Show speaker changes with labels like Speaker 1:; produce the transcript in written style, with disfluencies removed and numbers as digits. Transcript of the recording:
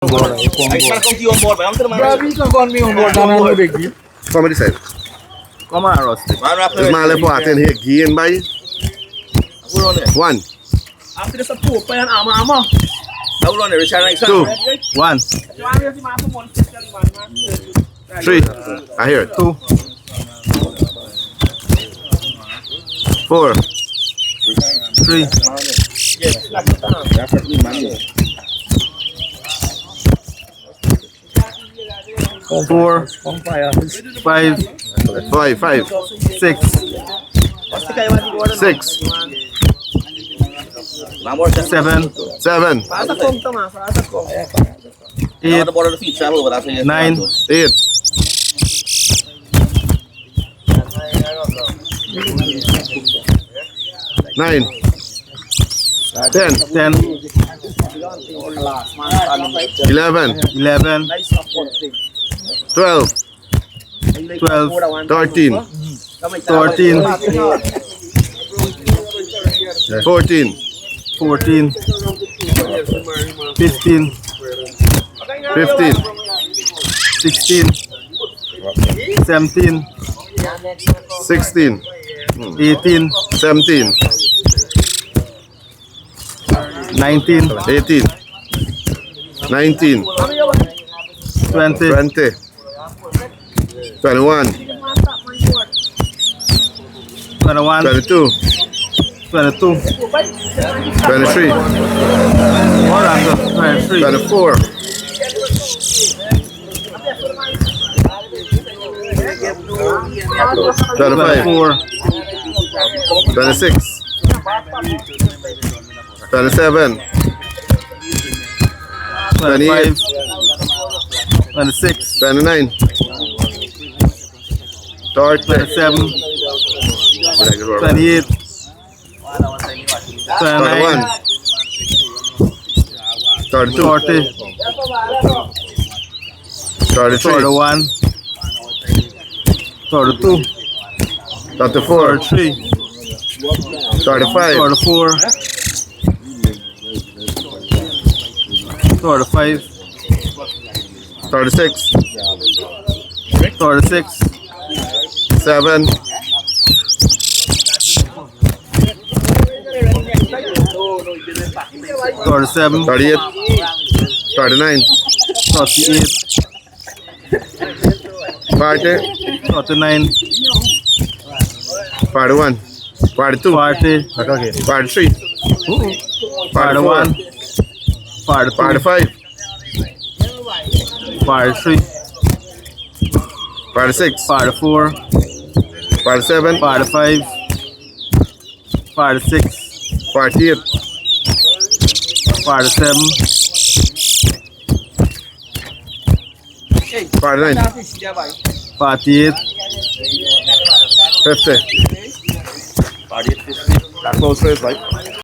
Speaker 1: Iceman contigo on board, vai. Vamos ter mais.
Speaker 2: Gabi ka kon mi on board na no begi.
Speaker 3: Come on this side.
Speaker 2: Come on, Rusty.
Speaker 3: This man left water in here. Gain by one.
Speaker 1: After this, a two. Pay an armor. How long? Richard Iceman.
Speaker 3: 2, 1, 3. I hear it.
Speaker 2: 2,
Speaker 3: 4,
Speaker 2: 3, 4, 5,
Speaker 3: 5,
Speaker 2: 6,
Speaker 3: 6,
Speaker 2: 7,
Speaker 3: 7,
Speaker 2: 8,
Speaker 1: the border of the feet travel over that.
Speaker 2: 9,
Speaker 3: 8, 9, 10,
Speaker 2: 10,
Speaker 3: 11,
Speaker 2: 11,
Speaker 3: 12,
Speaker 2: 12,
Speaker 3: 13,
Speaker 2: 13,
Speaker 3: 14,
Speaker 2: 14, 15,
Speaker 3: 15,
Speaker 2: 16, 17,
Speaker 3: 16,
Speaker 2: 18,
Speaker 3: 17,
Speaker 2: 19,
Speaker 3: 18, 19,
Speaker 2: 20,
Speaker 3: 20, 21,
Speaker 2: 21,
Speaker 3: 22,
Speaker 2: 22,
Speaker 3: 23,
Speaker 2: 23,
Speaker 3: 24, 25,
Speaker 2: 24,
Speaker 3: 26, 27,
Speaker 2: 25, 26,
Speaker 3: 29, 30,
Speaker 2: 27, 28, 29,
Speaker 3: 32,
Speaker 2: 40,
Speaker 3: 33,
Speaker 2: 41, 42,
Speaker 3: 34,
Speaker 2: 43,
Speaker 3: 35,
Speaker 2: 44, 45,
Speaker 3: 36,
Speaker 2: 46,
Speaker 3: 7,
Speaker 2: 47,
Speaker 3: 38, 39,
Speaker 2: 48,
Speaker 3: 40,
Speaker 2: 49,
Speaker 3: 41, 42,
Speaker 2: 40,
Speaker 3: 43,
Speaker 2: 41, 42,
Speaker 3: 45,
Speaker 2: 43,
Speaker 3: 46,
Speaker 2: 44,
Speaker 3: 47,
Speaker 2: 45, 46,
Speaker 3: 48,
Speaker 2: 47,
Speaker 3: 49,
Speaker 2: 48,
Speaker 3: 50. That close race, right?